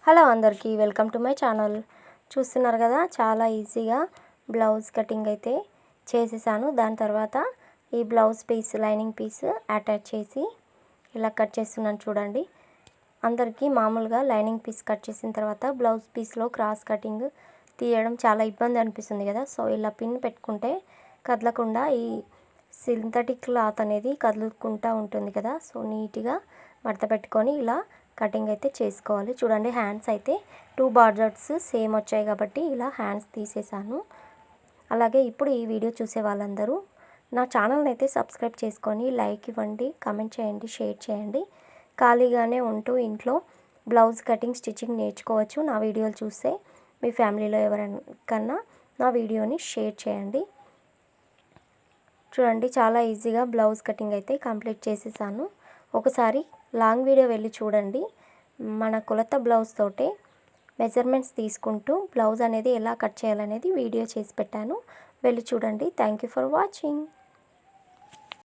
Hello అందరికీ welcome to my channel. చూస్తున్నారు కదా, చాలా ఈజీగా బ్లౌజ్ కటింగ్ అయితే చేసేసాను. దాని తర్వాత ఈ blouse piece lining piece attach చేసి ఇలా కట్ చేస్తున్నాను చూడండి. అందరికీ మామూలుగా లైనింగ్ పీస్ కట్ చేసిన తర్వాత బ్లౌజ్ పీస్లో క్రాస్ కటింగ్ తీయడం చాలా ఇబ్బంది అనిపిస్తుంది కదా. సో ఇలా పిన్ పెట్టుకుంటే కదలకుండా ఈ సింథటిక్ క్లాత్ అనేది కదులుకుంటూ ఉంటుంది కదా. సో నీట్గా మడత పెట్టుకొని ఇలా కటింగ్ అయితే చేసుకోవాలి. చూడండి, హ్యాండ్స్ అయితే 2 బార్డర్స్ సేమ్ వచ్చాయి కాబట్టి ఇలా హ్యాండ్స్ తీసేసాను. అలాగే ఇప్పుడు ఈ వీడియో చూసే వాళ్ళందరూ నా ఛానల్ని అయితే సబ్స్క్రైబ్ చేసుకొని లైక్ ఇవ్వండి, కామెంట్ చేయండి, షేర్ చేయండి. ఖాళీగానే ఉంటూ ఇంట్లో బ్లౌజ్ కటింగ్ స్టిచ్చింగ్ నేర్చుకోవచ్చు. నా వీడియోలు చూస్తే మీ ఫ్యామిలీలో ఎవరికన్నా నా వీడియోని షేర్ చేయండి. చూడండి, చాలా ఈజీగా బ్లౌజ్ కటింగ్ అయితే కంప్లీట్ చేసేసాను. ఒకసారి లాంగ్ వీడియో వెళ్ళి చూడండి. మన కొలత బ్లౌజ్ తోటే మెజర్మెంట్స్ తీసుకుంటూ బ్లౌజ్ అనేది ఎలా కట్ చేయాలనేది వీడియో చేసి పెట్టాను. వెళ్ళి చూడండి. Thank you for watching.